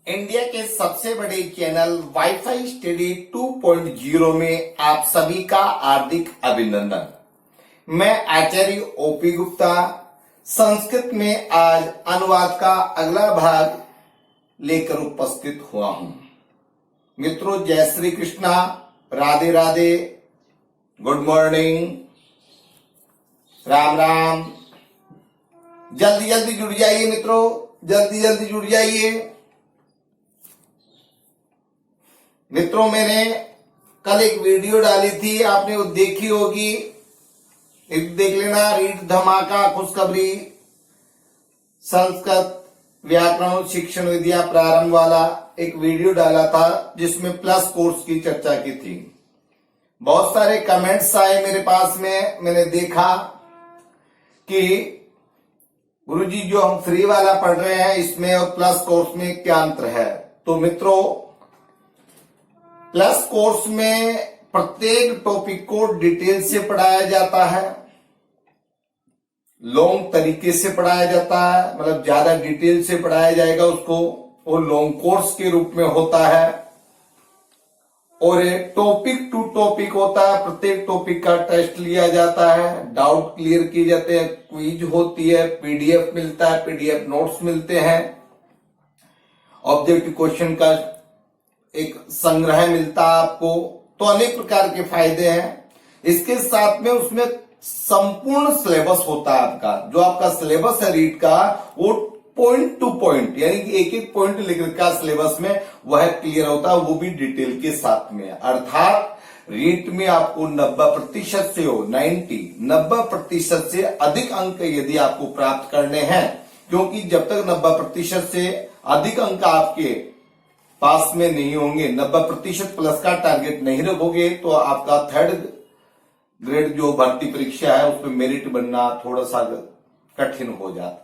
India के सबसे बड़े चैनल वाईफाई स्टडी 2.0 में आप सभी का हार्दिक अभिनंदन। मैं आचार्य ओपी गुप्ता संस्कृत में आज अनुवाद का अगला भाग लेकर उपस्थित हुआ हूं। मित्रों, जय श्री कृष्णा, राधे राधे, गुड मॉर्निंग, राम राम। जल्दी जल्दी जुड़ जाइए मित्रों, जल्दी जल्दी जुड़ जाइए। मित्रों, मैंने कल एक वीडियो डाली थी, आपने वो देखी होगी, देख लेना। रीड धमाका खुशखबरी संस्कृत व्याकरण शिक्षण विद्या प्रारंभ वाला एक वीडियो डाला था जिसमें प्लस कोर्स की चर्चा की थी। बहुत सारे कमेंट्स आए मेरे पास में। मैंने देखा कि गुरुजी जो हम फ्री वाला पढ़ रहे हैं इसमें और प्लस कोर्स में क्या अंतर है। तो मित्रों, प्लस कोर्स में प्रत्येक टॉपिक को डिटेल से पढ़ाया जाता है, लॉन्ग तरीके से पढ़ाया जाता है, मतलब ज्यादा डिटेल से पढ़ाया जाएगा उसको, वो लॉन्ग कोर्स के रूप में होता है। और टॉपिक टू टॉपिक होता है, प्रत्येक टॉपिक का टेस्ट लिया जाता है, डाउट क्लियर किए जाते हैं, क्विज होती है, पीडीएफ मिलता है, पीडीएफ नोट्स मिलते हैं, ऑब्जेक्टिव क्वेश्चन का एक संग्रह मिलता है आपको। तो अनेक प्रकार के फायदे हैं। इसके साथ में उसमें संपूर्ण सिलेबस होता है आपका। जो आपका सिलेबस है रीड का, वो पॉइंट टू पॉइंट, यानी कि एक एक पॉइंट लिख का सिलेबस में वह क्लियर होता है, वो भी डिटेल के साथ में। अर्थात रीट में आपको 90% से 90% से अधिक अंक यदि आपको प्राप्त करने हैं, क्योंकि जब तक 90% से अधिक अंक आपके पास में नहीं होंगे, 90% प्लस का टारगेट नहीं रखोगे, तो आपका थर्ड ग्रेड जो भर्ती परीक्षा है उसमें मेरिट बनना थोड़ा सा कठिन हो जाता।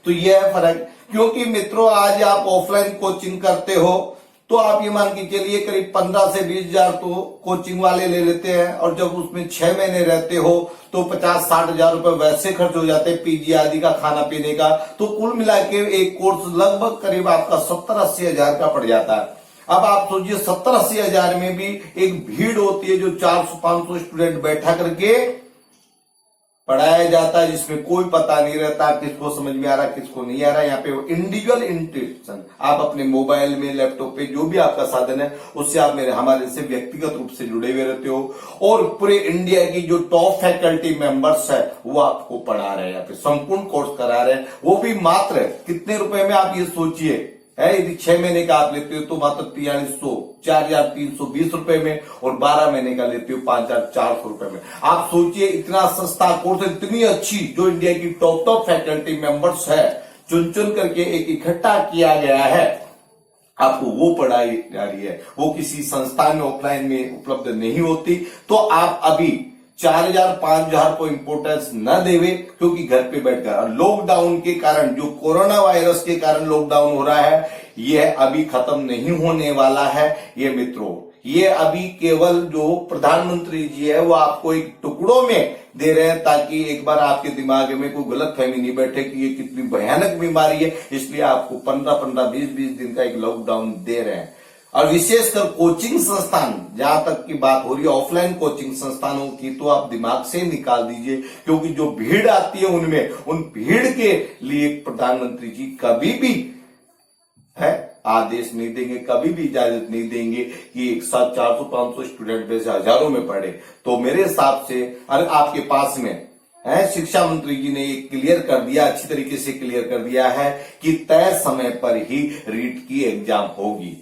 तो यह है फर्क। क्योंकि मित्रों, आज आप ऑफलाइन कोचिंग करते हो तो आप ये मान के चलिए करीब 15 से 20 हजार तो कोचिंग वाले ले लेते हैं, और जब उसमें 6 महीने रहते हो तो 50-60 हजार रुपए वैसे खर्च हो जाते हैं, पीजी आदि का, खाना पीने का। तो कुल मिला के एक कोर्स लगभग करीब आपका 70-80 हजार का पड़ जाता है। अब आप सोचिए 70-80 हजार में भी एक भीड़ होती है जो 400-500 स्टूडेंट बैठा करके पढ़ाया जाता है, जिसमें कोई पता नहीं रहता किसको समझ में आ रहा किसको नहीं आ रहा। यहाँ पे इंडिविजुअल इंटरेक्शन, आप अपने मोबाइल में, लैपटॉप पे, जो भी आपका साधन है उससे आप हमारे से व्यक्तिगत रूप से जुड़े हुए रहते हो। और पूरे इंडिया की जो टॉप फैकल्टी मेंबर्स है वो आपको पढ़ा रहे हैं, यहाँ पे संपूर्ण कोर्स करा रहे हैं, वो भी मात्र कितने रुपए में, आप ये सोचिए है। यदि 6 महीने का आप लेते हो तो मात्र 4320 रुपए में, और 12 महीने का लेते हो 5400 रुपए में। आप सोचिए, इतना सस्ता कोर्स, इतनी अच्छी जो इंडिया की टॉप फैकल्टी मेंबर्स है, चुन चुन करके एक इकट्ठा किया गया है, आपको वो पढ़ाई जा रही है। वो किसी संस्थान में ऑफलाइन में उपलब्ध नहीं होती। तो आप अभी 4000-5000 को इंपोर्टेंस न देवे, क्योंकि घर पे बैठकर लॉकडाउन के कारण, जो कोरोना वायरस के कारण लॉकडाउन हो रहा है, यह अभी खत्म नहीं होने वाला है। ये मित्रों, ये अभी केवल जो प्रधानमंत्री जी है वो आपको एक टुकड़ों में दे रहे हैं, ताकि एक बार आपके दिमाग में कोई गलत फहमी नहीं बैठे कि ये कितनी भयानक बीमारी है। इसलिए आपको 15-15, 20-20 दिन का एक लॉकडाउन दे रहे हैं। और विशेषकर कोचिंग संस्थान, जहां तक की बात हो रही है ऑफलाइन कोचिंग संस्थानों की, तो आप दिमाग से निकाल दीजिए, क्योंकि जो भीड़ आती है उनमें, उन भीड़ के लिए प्रधानमंत्री जी कभी भी है आदेश नहीं देंगे, कभी भी इजाजत नहीं देंगे कि एक साथ 400-500 स्टूडेंट वैसे हजारों में पढ़े। तो मेरे हिसाब से अगर आपके पास में है, शिक्षा मंत्री जी ने ये क्लियर कर दिया, अच्छी तरीके से क्लियर कर दिया है कि तय समय पर ही रीट की एग्जाम होगी,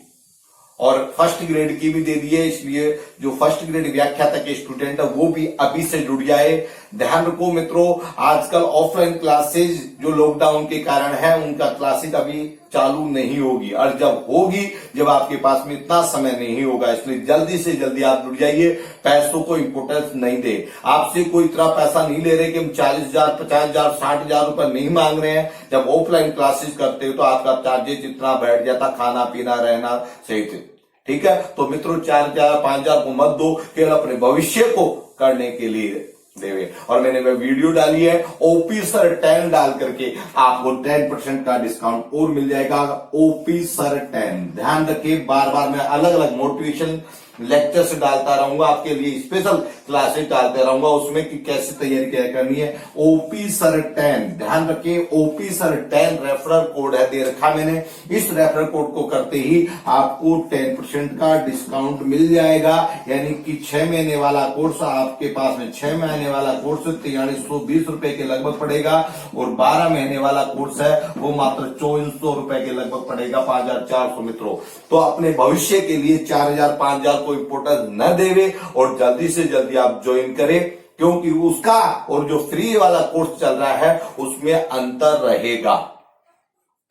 और फर्स्ट ग्रेड की भी दे दी है। इसलिए जो फर्स्ट ग्रेड व्याख्याता के स्टूडेंट है वो भी अभी से जुड़ जाए। ध्यान रखो मित्रों, आजकल ऑफलाइन क्लासेज जो लॉकडाउन के कारण है, उनका क्लासेज अभी चालू नहीं होगी, और जब होगी जब आपके पास में इतना समय नहीं होगा। इसलिए जल्दी से जल्दी आप जुड़ जाइए। पैसों को इंपोर्टेंस नहीं दे, आपसे कोई इतना पैसा नहीं ले रहे कि हम 40,000, 50,000, 60,000 रुपए नहीं मांग रहे हैं। जब ऑफलाइन क्लासेज करते हो तो आपका चार्जेस इतना बैठ जाता, खाना पीना रहना सहित, ठीक है। तो मित्रों, 4,000, 5,000 को मत दो, केवल अपने भविष्य को करने के लिए देवे। और मैंने वह वीडियो डाली है, ओपी सर 10 डाल करके आपको 10% का डिस्काउंट और मिल जाएगा। ओपी सर 10 ध्यान रखिए, बार बार मैं अलग अलग मोटिवेशन लेक्चर्स डालता रहूंगा, आपके लिए स्पेशल क्लासेस डालते रहूंगा, उसमें कि कैसे तैयारी क्या करनी है। ओपी सर 10 ध्यान रखिए, ओपी सर 10 रेफरल कोड है, दे रखा मैंने। इस रेफरल कोड को करते ही आपको 10% का डिस्काउंट मिल जाएगा, यानी कि 6 महीने वाला कोर्स आपके पास में 6 महीने वाला कोर्स 4320 रुपए के लगभग पड़ेगा, और 12 महीने वाला कोर्स है वो मात्र 2400 रुपए के लगभग पड़ेगा, 5400 मित्रों। तो अपने भविष्य के लिए 4000 5000 को इंपोर्टेंस न देवे और जल्दी से जल्दी आप ज्वाइन करें, क्योंकि उसका और जो फ्री वाला कोर्स चल रहा है उसमें अंतर रहेगा।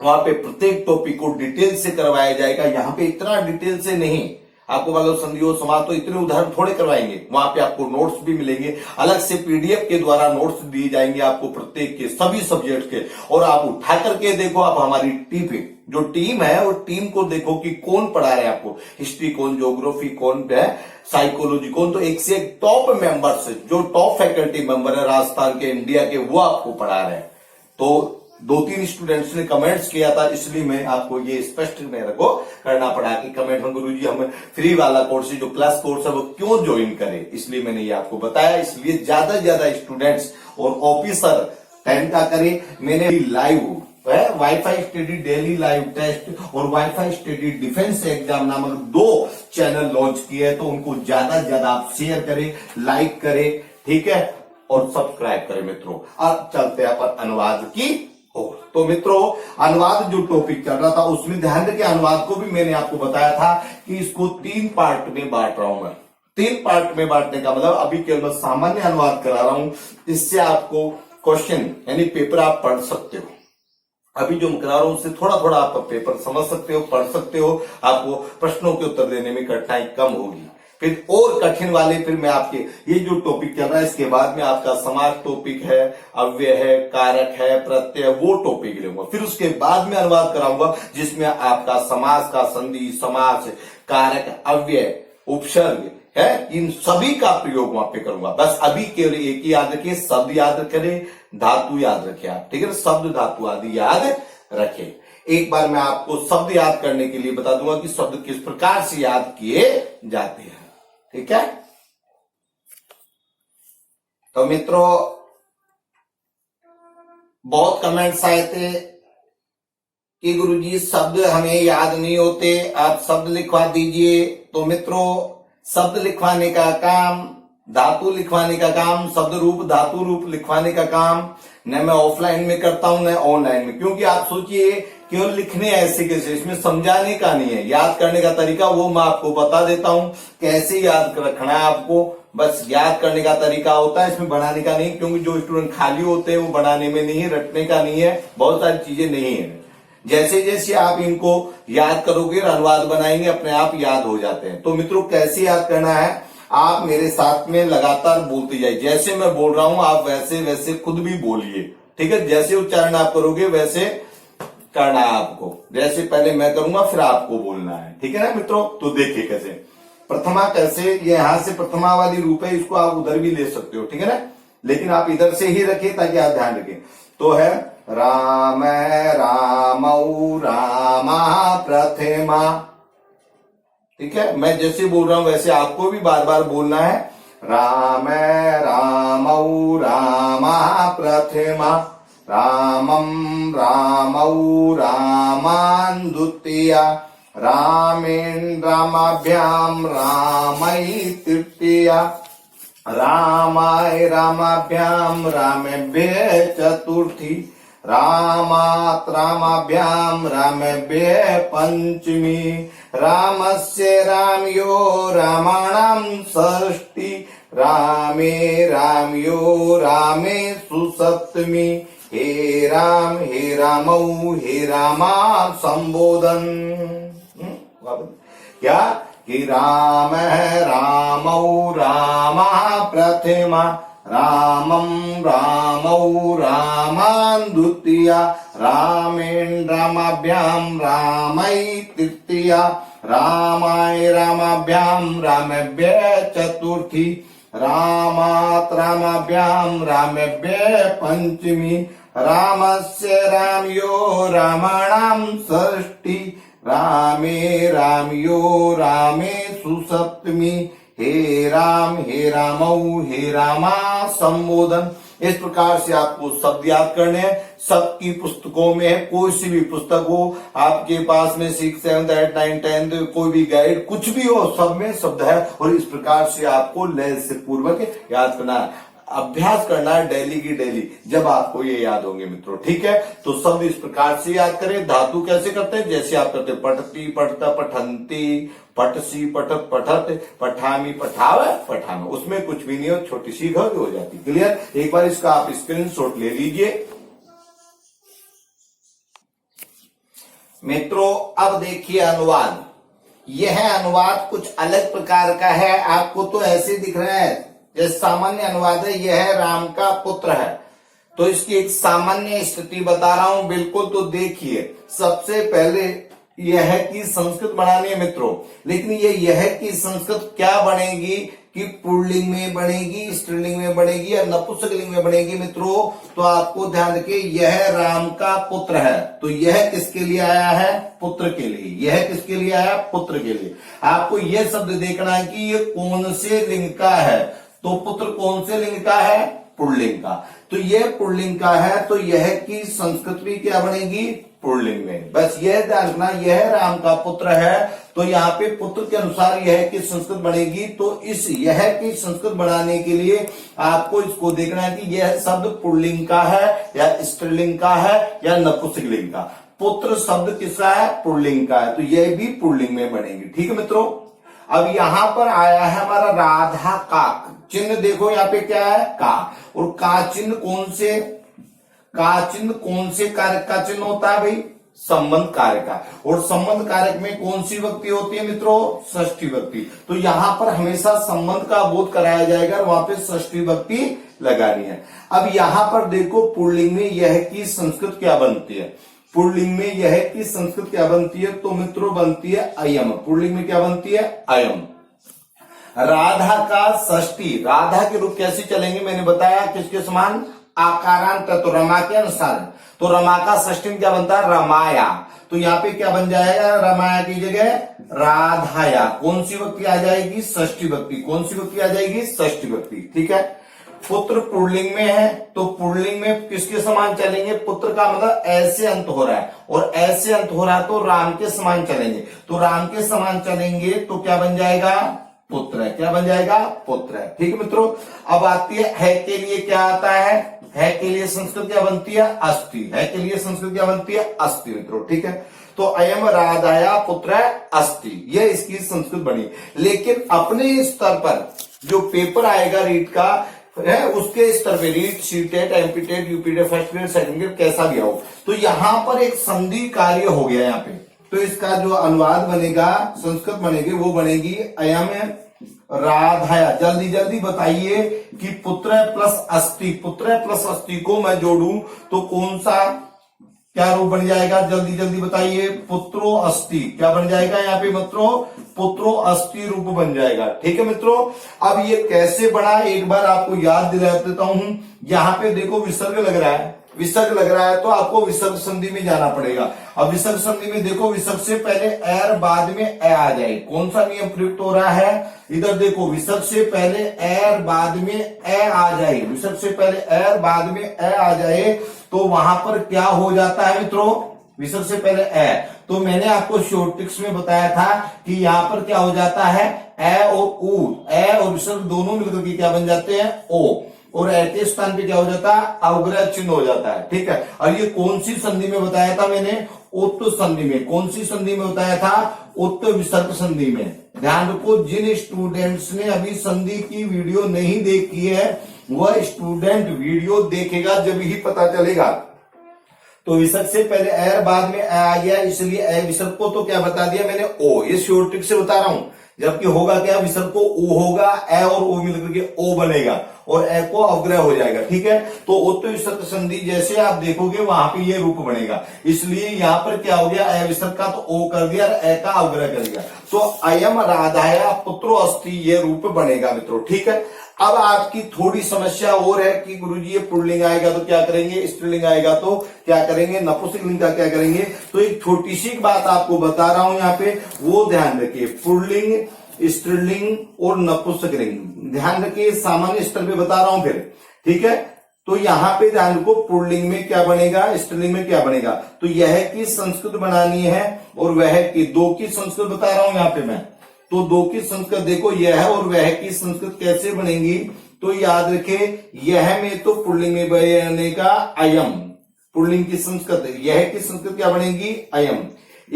वहां पे प्रत्येक टॉपिक को डिटेल से करवाया जाएगा, यहां पे इतना डिटेल से नहीं। आपको मतलब संधि और समास तो इतने उदाहरण थोड़े करवाएंगे, वहां पे आपको नोट्स भी मिलेंगे, अलग से पीडीएफ के द्वारा नोट्स दिए जाएंगे आपको प्रत्येक के सभी सब्जेक्ट के। और आप उठा करके देखो, आप हमारी जो टीम है वो टीम को देखो कि कौन पढ़ा रहे हैं आपको, हिस्ट्री कौन, ज्योग्राफी कौन है, साइकोलॉजी कौन। तो एक से एक टॉप मेंबर्स, जो टॉप फैकल्टी मेंबर है राजस्थान के, इंडिया के, वो आपको पढ़ा रहे हैं। तो 2-3 स्टूडेंट्स ने कमेंट्स किया था, इसलिए मैं आपको ये स्पष्ट मेरे को करना पड़ा कि कमेंट में गुरुजी हम फ्री वाला कोर्स, जो प्लस कोर्स है वो क्यों ज्वाइन करें, इसलिए मैंने ये आपको बताया। इसलिए ज्यादा से ज्यादा स्टूडेंट्स और ऑफिसर 10 का करें। मैंने live WiFi study daily live test और वाईफाई स्टडी डिफेंस एग्जाम नामक 2 चैनल लॉन्च किए हैं, तो उनको ज्यादा से ज्यादा आप शेयर करें, लाइक करें, ठीक है, और सब्सक्राइब करें मित्रों। अब चलते हैं पर अनुवाद की ओर। तो मित्रों, अनुवाद जो टॉपिक चल रहा था उसमें ध्यान रखिए, अनुवाद को भी मैंने आपको बताया था कि इसको 3 पार्ट में बांट रहा हूं मैं। 3 पार्ट में बांटने का मतलब अभी केवल मैं सामान्य अनुवाद करा रहा हूं, इससे आपको क्वेश्चन यानी पेपर आप पढ़ सकते हो। अभी जो मैं करा रहा हूं उससे थोड़ा थोड़ा आप पेपर समझ सकते हो, पढ़ सकते हो, आपको प्रश्नों के उत्तर देने में कठिनाई कम होगी। फिर और कठिन वाले फिर मैं आपके ये जो टॉपिक चल रहा है इसके बाद में आपका समास टॉपिक है, अव्यय है, कारक है, प्रत्यय, वो टॉपिक लूंगा। फिर उसके बाद में अनुवाद कराऊंगा जिसमें आपका समास का संधि, समास, कारक, अव्यय, उपसर्ग है, इन सभी का प्रयोग वहां पे करूंगा। बस अभी केवल एक ही याद रखिए, शब्द याद करें, धातु याद रखें आप, ठीक है, शब्द धातु आदि याद रखें। एक बार मैं आपको शब्द याद करने के लिए बता दूंगा कि शब्द किस प्रकार से याद किए जाते हैं, ठीक है। तो मित्रों, बहुत कमेंट्स आए थे कि गुरुजी शब्द हमें याद नहीं होते, आप शब्द लिखवा दीजिए। तो मित्रों, शब्द लिखवाने का काम, धातु लिखवाने का काम, शब्द रूप धातु रूप लिखवाने का काम न मैं ऑफलाइन में करता हूं न ऑनलाइन में, क्योंकि आप सोचिए केवल लिखने ऐसे कैसे, इसमें समझाने का नहीं है। याद करने का तरीका वो मैं आपको बता देता हूं, कैसे याद रखना है आपको, बस याद करने का तरीका होता है, इसमें बनाने का नहीं। क्योंकि जो स्टूडेंट खाली होते हैं वो बनाने में नहीं है, रटने का नहीं है, बहुत सारी चीजें नहीं है। जैसे जैसे आप इनको याद करोगे, अनुवाद बनाएंगे, अपने आप याद हो जाते हैं। तो मित्रों, कैसे याद करना है, आप मेरे साथ में लगातार बोलते जाइए। जैसे मैं बोल रहा हूं आप वैसे वैसे खुद भी बोलिए, ठीक है। जैसे उच्चारण आप करोगे वैसे करना है आपको, जैसे पहले मैं करूंगा फिर आपको बोलना है, ठीक है ना मित्रों। तो देखिए कैसे प्रथमा, कैसे ये यहां से प्रथमावादी रूप है, इसको आप उधर भी ले सकते हो, ठीक है ना, लेकिन आप इधर से ही रखिए ताकि आप ध्यान रखें। तो है राम रामौ रामा प्रथमा, ठीक है। मैं जैसे बोल रहा हूं वैसे आपको भी बार बार बोलना है। राम रामौ रामा प्रथमा, रामं रामौ रामान द्वितीया, रामेण रामाभ्याम रामै तृतीया, रामाय रामाभ्याम रामेभ्य चतुर्थी, रामात् रामाभ्याम रामेभ्य पंचमी, रामस्य रामयो रामाणां षष्ठी, रामे रामयो रामे सुसप्तमी, हे रामौ हे रामा संबोधन। क्या कि राम रामौ रामा प्रथमा, रामं रामौ रामान द्वितीया, रामेण रामाभ्याम रामै तृतीया, रामाय रामाभ्याम रामेभ्य चतुर्थी, रामात् रामाभ्याम रामेभ्यः पंचमी, रामस्य रामयो रामाणां षष्ठी, रामे रामयो रामेषु सप्तमी, हे रामौ हे रामा संबोधन। इस प्रकार से आपको शब्द याद करने हैं। सबकी पुस्तकों में है, कोई सी भी पुस्तक हो आपके पास में 6, 7, 8, 9, 10 कोई भी गाइड कुछ भी हो, सब में शब्द है और इस प्रकार से आपको लय से पूर्वक याद करना है। अभ्यास करना है डेली की डेली, जब आपको ये याद होंगे मित्रों। ठीक है, तो शब्द इस प्रकार से याद करें। धातु कैसे करते हैं, जैसे आप करते हैं पठती पठता पठंती, पठसी पठत पठत, पठामी पठावे पठामे, उसमें कुछ भी नहीं हो, छोटी सी घर हो जाती। क्लियर, एक बार इसका आप स्क्रीनशॉट ले लीजिए मित्रों। अब देखिए अनुवाद, यह अनुवाद कुछ अलग प्रकार का है। आपको तो ऐसे दिख रहा है जैसे सामान्य अनुवाद है, यह राम का पुत्र है, तो इसकी एक सामान्य स्थिति बता रहा हूं बिल्कुल। तो देखिए, सबसे पहले यह की संस्कृत बनानी है मित्रों, लेकिन ये यह की संस्कृत क्या बनेगी कि पुल्लिंग में बनेगी, स्त्रीलिंग में बनेगी या नपुंसकलिंग में बनेगी मित्रों। तो आपको ध्यान रखिए, यह राम का पुत्र है, तो यह किसके लिए आया है, पुत्र के लिए। यह किसके लिए आया, पुत्र के लिए। आपको यह शब्द देखना है कि ये कौन से लिंग का है, तो पुत्र कौन से लिंग का है, पुल्लिंग का। तो यह पुल्लिंग का है, तो यह की संस्कृत भी क्या बनेगी, पुल्लिंग में। बस यह ध्यान रखना, यह राम का पुत्र है, तो यहाँ पे पुत्र के अनुसार यह की संस्कृत बनेगी। तो इस यह की संस्कृत बनाने के लिए आपको इसको देखना है कि यह शब्द पुल्लिंग का है या स्त्रीलिंग का है या नपुंसकलिंग का। पुत्र शब्द किसका है, पुल्लिंग का है, तो यह भी पुल्लिंग में बनेगी। ठीक है मित्रों। अब यहां पर आया है हमारा राधा का चिन्ह, देखो यहाँ पे क्या है, का, और का चिन्ह कौन से, का चिन्ह कौन से कारक का चिन्ह होता है भाई, संबंध कारक का। और संबंध कारक में कौन सी विभक्ति होती है मित्रों, षष्ठी विभक्ति। तो यहां पर हमेशा संबंध का बोध कराया जाएगा और वहां पे षष्ठी विभक्ति लगानी है। अब यहां पर देखो, पुल्लिंग में यह की संस्कृत क्या बनती है, पुल्लिंग में यह की संस्कृत क्या बनती है, तो मित्रों बनती है अयम। पुल्लिंग में क्या बनती है, अयम। राधा का षष्ठी, राधा के रूप कैसे चलेंगे, मैंने बताया किसके समान, आकारांत, तो रमा के अनुसार। तो रमा का षष्ठी में क्या बनता है, रमाया। तो यहाँ पे क्या बन जाएगा, रमाया की जगह राधाया। कौन सी विभक्ति आ जाएगी, षष्ठी विभक्ति। कौन सी विभक्ति आ जाएगी, षष्ठी विभक्ति। ठीक है। पुत्र पुल्लिंग में है, तो पुल्लिंग में किसके समान चलेंगे, पुत्र का मतलब ऐसे अंत हो रहा है और ऐसे अंत हो रहा है, तो राम के समान चलेंगे। तो राम के समान चलेंगे तो क्या बन जाएगा, पुत्र है। क्या बन जाएगा, पुत्र है। ठीक है मित्रों। अब आती है के लिए क्या आता है के लिए संस्कृत क्या बनती है, अस्ति। है के लिए संस्कृत क्या बनती है, अस्ति मित्रों। ठीक है। तो अयम राधाया पुत्र अस्ति, यह इसकी संस्कृत बनी। लेकिन अपने स्तर पर जो पेपर आएगा रीट का है, उसके स्तर पे REET, CTET, MPTET, UPTET, first grade, second grade कैसा भी हो, तो यहां पर एक संधि कार्य हो गया यहाँ पे। तो इसका जो अनुवाद बनेगा, संस्कृत बनेगी, वो बनेगी अयम राधाया। जल्दी जल्दी बताइए कि पुत्र प्लस अस्ति, पुत्र प्लस अस्ति को मैं जोड़ूं तो कौन सा क्या रूप बन जाएगा, जल्दी जल्दी बताइए। पुत्रो अस्ति क्या बन जाएगा यहाँ पे मित्रों, पुत्रो अस्ति रूप बन जाएगा। ठीक है मित्रों। अब ये कैसे बना, एक बार आपको याद दिला देता हूं। यहाँ पे देखो विसर्ग लग रहा है, विसर्ग लग रहा है, तो आपको विसर्ग संधि में जाना पड़ेगा। अब विसर्ग संधि में देखो, विसर्ग से पहले एर, बाद में ए आ जाए। कौन सा नियम प्रयुक्त हो रहा है, इधर देखो, विसर्ग से पहले एर, बाद में ए आ जाए। विसर्ग से पहले एर, बाद में ए आ जाए, तो वहां पर क्या हो जाता है मित्रों, विसर्ग से पहले ए। तो मैंने आपको शॉर्ट ट्रिक्स में बताया था कि यहाँ पर क्या हो जाता है, ए और ऊ, ए और विसर्ग दोनों मिलकर के क्या बन जाते हैं, ओ। और ए के स्थान पे क्या हो जाता है, अवग्रह चिन्ह हो जाता है। ठीक है। और ये कौन सी संधि में बताया था मैंने, उत्त संधि में। कौन सी संधि में बताया था, उत्त विसर्ग संधि में। ध्यान रखो, जिन स्टूडेंट्स ने अभी संधि की वीडियो नहीं देखी है, वह स्टूडेंट वीडियो देखेगा जब ही पता चलेगा। तो विसर्ग से पहले एर, बाद में ए आ गया, इसलिए ए विसर्ग को तो क्या बता दिया मैंने, ओ। ये शॉर्ट ट्रिक से बता रहा हूं। जबकि होगा क्या, विसर्ग को ओ होगा, ए और ओ मिलकर के ओ बनेगा और ए को अवग्रह हो जाएगा। ठीक है। तो उत्त विसर्ग संधि जैसे आप देखोगे वहां पे ये रूप बनेगा। इसलिए यहां पर क्या हो गया, ए विसर्ग का तो ओ कर दिया और ए का अवग्रह कर दिया। तो अयम राधाया पुत्रो अस्ति ये रूप बनेगा मित्रों। ठीक है। अब आपकी थोड़ी समस्या और है कि गुरुजी ये पुल्लिंग आएगा तो क्या करेंगे, स्त्रीलिंग आएगा तो क्या करेंगे, नपुंसकलिंग का क्या करेंगे। तो एक छोटी सी बात आपको बता रहा हूं यहाँ पे, वो ध्यान रखिए। पुल्लिंग, स्त्रीलिंग और नपुंसकलिंग ध्यान रखिए, सामान्य स्तर पे बता रहा हूं फिर, ठीक है। तो यहां पे ध्यान रखो, पुल्लिंग में क्या बनेगा, स्त्रीलिंग में क्या बनेगा। तो यह की संस्कृत बनानी है और वह की, दो की संस्कृत बता रहा हूं यहाँ पे मैं। तो दो की संस्कृत देखो, यह और वह की संस्कृत कैसे बनेगी। तो याद रखे, यह में तो पुल्लिंग में बनेगा अयम, पुल्लिंग की संस्कृत, यह की संस्कृत क्या बनेगी, अयम।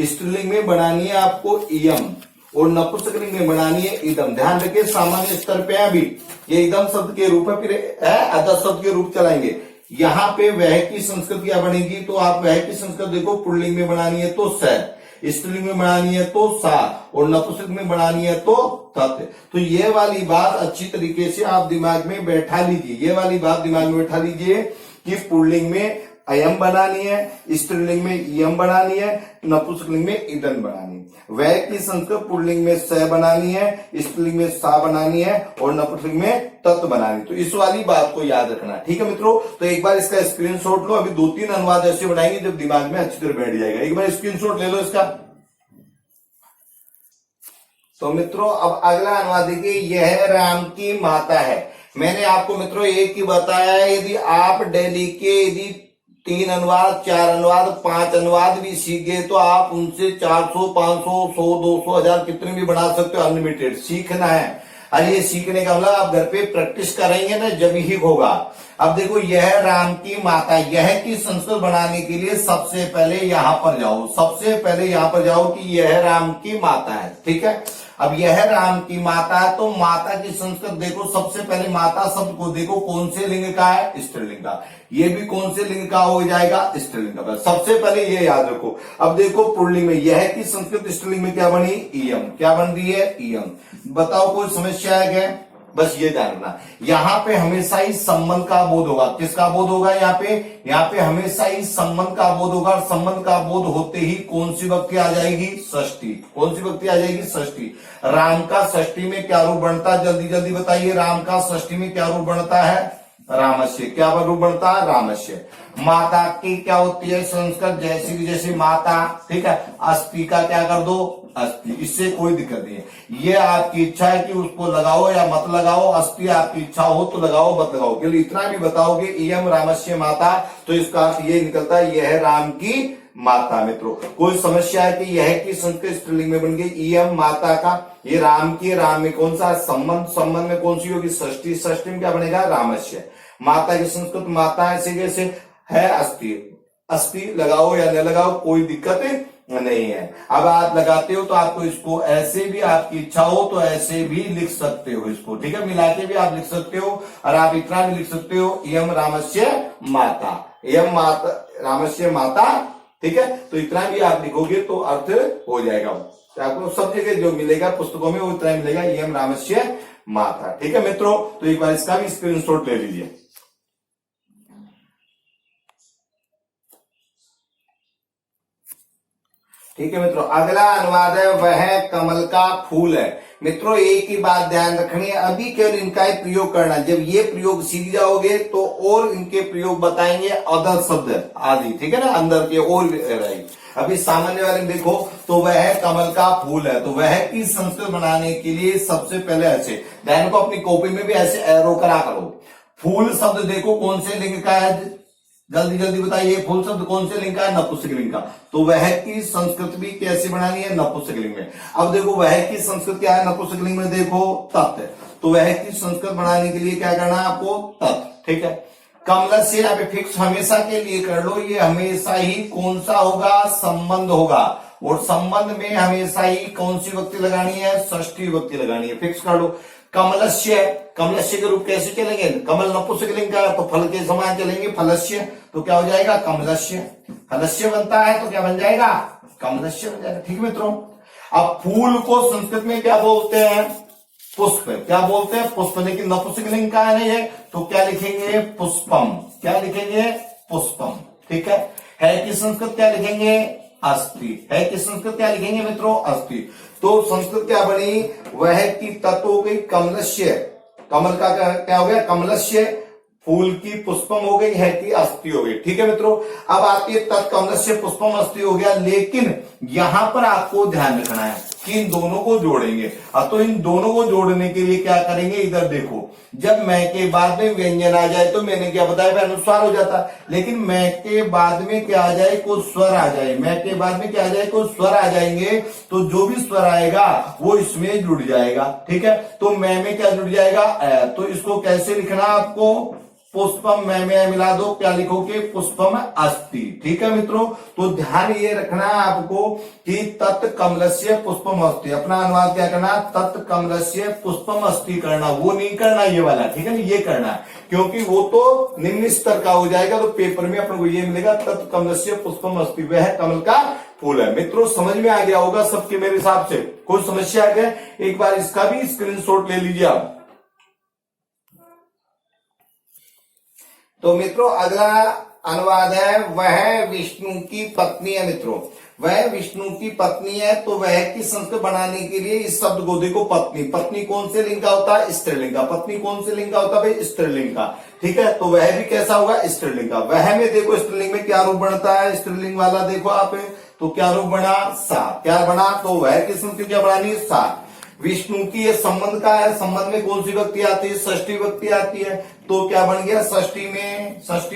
स्त्रीलिंग में बनानी है आपको इयम और नपुंसकलिंग में बनानी है इदम। ध्यान रखिए, सामान्य स्तर पे अभी ये इदम शब्द के रूप है, फिर अदर शब्द के रूप चलाएंगे। यहाँ पे वह की संस्कृत क्या बनेगी, तो आप वह की संस्कृत देखो, पुल्लिंग में बनानी है तो स, स्त्रीलिंग में बनानी है तो सा, और नपुंसकलिंग में बनानी है तो तत्। तो ये वाली बात अच्छी तरीके से आप दिमाग में बैठा लीजिए, ये वाली बात दिमाग में बैठा लीजिए कि पुल्लिंग में अयम बनानी है, स्त्रीलिंग में इयम बनानी है, नपुंसकलिंग में इदन बनानी है। वह की संस्कृत पुल्लिंग में स बनानी है, स्त्रीलिंग में सा बनानी है और नपुंसकलिंग में तत् बनानी। तो इस वाली बात को याद रखना, ठीक है मित्रों। तो एक बार इसका स्क्रीनशॉट लो, अभी 2-3 अनुवाद ऐसे बनाएंगे जब दिमाग में अच्छी तरह बैठ जाएगा। एक बार स्क्रीनशॉट ले लो इसका। तो मित्रों अब अगला अनुवाद देखिए, यह राम की माता है। मैंने आपको मित्रों एक ही बताया है, यदि आप डेली के यदि 3 अनुवाद, 4 अनुवाद, 5 अनुवाद भी सीख गए तो आप उनसे 400, 500, 100, 200, 1000 कितने भी बना सकते हो, अनलिमिटेड। सीखना है, और ये सीखने का मतलब आप घर पे प्रैक्टिस करेंगे ना, जब ही होगा। अब देखो, यह राम की माता, यह की संस्कृत बनाने के लिए सबसे पहले यहां पर जाओ, सबसे पहले यहां पर जाओ कि यह राम की माता है, ठीक है। अब यह राम की माता है, तो माता की संस्कृत देखो, सबसे पहले माता शब्द को देखो कौन से लिंग का है, स्त्रीलिंग का। ये भी कौन से लिंग का हो जाएगा, स्त्रीलिंग का। सबसे पहले ये याद रखो। अब देखो पुल्लिंग में यह की संस्कृत स्त्रीलिंग में क्या बनी, इयम। क्या बन रही है, इयम। बताओ कोई समस्या है क्या, बस ये ध्यान रखना। यहाँ पे हमेशा ही संबंध का बोध होगा। किसका बोध होगा, यहाँ पे हमेशा ही संबंध का बोध होगा। संबंध का बोध होते ही कौन सी विभक्ति आ जाएगी, षष्ठी। कौन सी विभक्ति आ जाएगी, षष्ठी। राम का षष्ठी में क्या रूप बनता है, जल्दी जल्दी बताइए। राम का षष्ठी में क्या रूप बनता है, रामस्य। क्या रूप बनता है, रामस्य। माता की क्या होती है संस्कृत, जैसी की जैसी माता, ठीक है। अस्थि का क्या कर दो, अस्थि। इससे कोई दिक्कत नहीं है। ये आपकी इच्छा है कि उसको लगाओ या मत लगाओ, अस्थि आपकी इच्छा हो तो लगाओ मत लगाओ, केवल इतना भी बताओगे इयम रामस्य माता, तो इसका अर्थ ये निकलता है यह राम की माता। मित्रों कोई समस्या है कि यह की संस्कृत स्त्रीलिंग में बन गई इयम माता का, ये राम की, राम में कौन सा संबंध, संबंध में कौन सी होगी, षष्ठी। षष्ठी में क्या बनेगा, रामस्य। माता की संस्कृत माता ऐसे जैसे है, अस्थि। अस्थि लगाओ या न लगाओ कोई दिक्कत नहीं है। अब आप लगाते हो तो आपको इसको ऐसे भी, आपकी इच्छा हो तो ऐसे भी लिख सकते हो इसको, ठीक है। मिला के भी आप लिख सकते हो, और आप इतना भी लिख सकते हो इयम रामस्य माता, इयम माता रामस्य माता, ठीक है। तो इतना भी आप लिखोगे तो अर्थ हो जाएगा। तो आपको सब जगह जो मिलेगा पुस्तकों में वो इतना मिलेगा, इयम रामस्य माता, ठीक है मित्रों। तो एक बार इसका भी स्क्रीनशॉट ले लीजिए। ठीक है मित्रों, अगला अनुवाद है, वह कमल का फूल है। मित्रों एक ही बात ध्यान रखनी है, अभी केवल इनका ही प्रयोग करना। जब ये प्रयोग सीख जाओगे तो और इनके प्रयोग बताएंगे, अदर शब्द आदि, ठीक है ना, अंदर के और रहेगी। अभी सामान्य वाले में देखो, तो वह कमल का फूल है, तो वह की संस्कृत बनाने के लिए सबसे पहले ऐसे ध्यान को, अपनी कॉपी में भी ऐसे एरो करा करो। फूल शब्द देखो कौन से लिंग का है, जल्दी जल्दी बताइए। फूल शब्द कौन से लिंग का है, नपुंसकलिंग का। तो वह की संस्कृत भी कैसे बनानी है, नपुंसकलिंग में। अब देखो वह की संस्कृत क्या है नपुंसकलिंग में, देखो तत्। तो वह की संस्कृत बनाने के लिए क्या करना है आपको, तत्, ठीक है। कमल से आप फिक्स हमेशा के लिए कर लो, ये हमेशा ही कौन सा होगा, संबंध होगा। और संबंध में हमेशा ही कौन सी विभक्ति लगानी है, षष्ठी विभक्ति लगानी है, फिक्स कर लो। कमलस्य, कमलस्य के रूप कैसे चलेंगे, कमल नपुंसकलिंग का तो फल के समान चलेंगे, फलस्य। तो क्या हो जाएगा, कमलस्य। फलस्य बनता है तो क्या बन जाएगा, कमलस्य बन जाएगा, ठीक मित्रों। अब फूल को संस्कृत में क्या बोलते हैं, पुष्प। क्या बोलते हैं, पुष्प। लेकिन नपुंसकलिंग का नहीं है तो क्या लिखेंगे, पुष्पम। क्या लिखेंगे, पुष्पम, ठीक है कि संस्कृत क्या लिखेंगे, अस्थि। है कि संस्कृत क्या लिखेंगे मित्रों, अस्थि। तो संस्कृत क्या बनी, वह की तत्व हो गई कमलस्य, कमल का क्या हो गया, कमलस्य, फूल की पुष्पम हो गई, है की अस्थि हो गई। ठीक है मित्रों, अब आती है तत्कमलस्य पुष्पम अस्थि हो गया, लेकिन यहां पर आपको ध्यान रखना है कि इन दोनों को जोड़ेंगे। तो इन दोनों को जोड़ने के लिए क्या करेंगे, इधर देखो, जब मैं के बाद में व्यंजन आ जाए तो मैंने क्या बताया, अनुस्वार हो जाता, लेकिन मैं के बाद में क्या आ जाए, कुछ स्वर आ जाए, मैं के बाद में क्या आ जाए, कुछ स्वर आ जाएंगे, तो जो भी स्वर आएगा वो इसमें जुड़ जाएगा। ठीक है, तो मैं में क्या जुड़ जाएगा, तो इसको कैसे लिखना आपको, पुष्पम मैं मिला दो, क्या लिखोगे, पुष्पम अस्थि। ठीक है मित्रों, तो ध्यान ये रखना है आपको कि तत्कमलस्य पुष्पम अस्थि, अपना अनुवाद क्या करना, तत्कमलस्य पुष्पम अस्थि करना, वो नहीं करना ये वाला। ठीक है ना, ये करना है, क्योंकि वो तो निम्न स्तर का हो जाएगा, तो पेपर में अपन को ये मिलेगा, तत्कमलस्य पुष्पम अस्थि, वह कमल का फूल है। मित्रों समझ में आ गया होगा सबके मेरे हिसाब से, कोई समस्या आ गया, एक बार इसका भी स्क्रीनशॉट ले लीजिए आप। तो मित्रों अगला अनुवाद है, वह विष्णु की पत्नी है। मित्रों वह विष्णु की पत्नी है, तो वह की संस्कृत बनाने के लिए इस शब्द को देखो, पत्नी, पत्नी कौन से लिंग का होता है, स्त्रीलिंग का। पत्नी कौन से लिंग का होता है भाई, स्त्रीलिंग का। ठीक है, तो वह भी कैसा होगा, स्त्रीलिंग का। वह में देखो स्त्रीलिंग में क्या रूप बनता है, स्त्रीलिंग वाला देखो आप, तो क्या रूप बना, सा, क्या बना, तो वह की संस्कृत क्या बनानी है, सा। विष्णु की ये संबंध का है, संबंध में कौन सी व्यक्ति आती है, षष्ठी व्यक्ति आती है, तो क्या बन गया, षष्ठी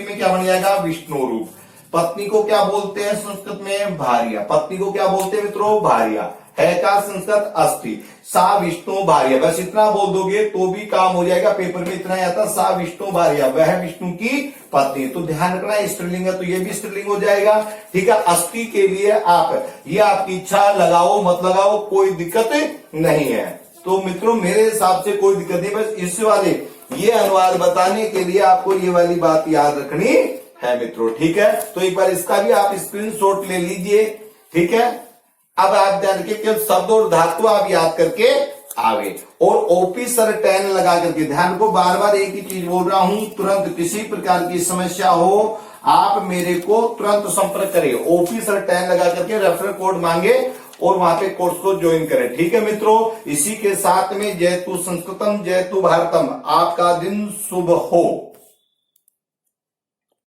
में क्या बन जाएगा, विष्णु रूप। पत्नी को क्या बोलते हैं संस्कृत में, भार्या। पत्नी को क्या बोलते हैं मित्रों, भार्या। है का संस्कृत अस्थि, सा विष्णु भार्या। बस इतना बोल दोगे तो भी काम हो जाएगा, पेपर में इतना ही आता, सा विष्णु भार्या, वह विष्णु की पत्नी। तो ध्यान रखना है, स्त्रीलिंग है तो ये भी स्त्रीलिंग हो जाएगा। ठीक है, अस्थि के लिए आप ये आपकी इच्छा, लगाओ मत लगाओ कोई दिक्कत नहीं है। तो मित्रों मेरे हिसाब से कोई दिक्कत नहीं, बस इस वाले ये अनुवाद बताने के लिए आपको ये वाली बात याद रखनी है मित्रों। ठीक है, तो एक बार इसका भी आप स्क्रीनशॉट ले लीजिए। ठीक है, अब आप ध्यान रखिए, केवल शब्द और धातु आप याद करके आवे, और ओपी सर 10 लगा करके, ध्यान को बार बार एक ही चीज बोल रहा हूं, तुरंत किसी प्रकार की समस्या हो आप मेरे को तुरंत संपर्क करें, ओपी सर 10 लगा करके रेफरल कोड मांगे और वहां पे कोर्स को ज्वाइन करें। ठीक है मित्रों, इसी के साथ में जयतु संस्कृतम जयतु भारतम, आपका दिन शुभ हो।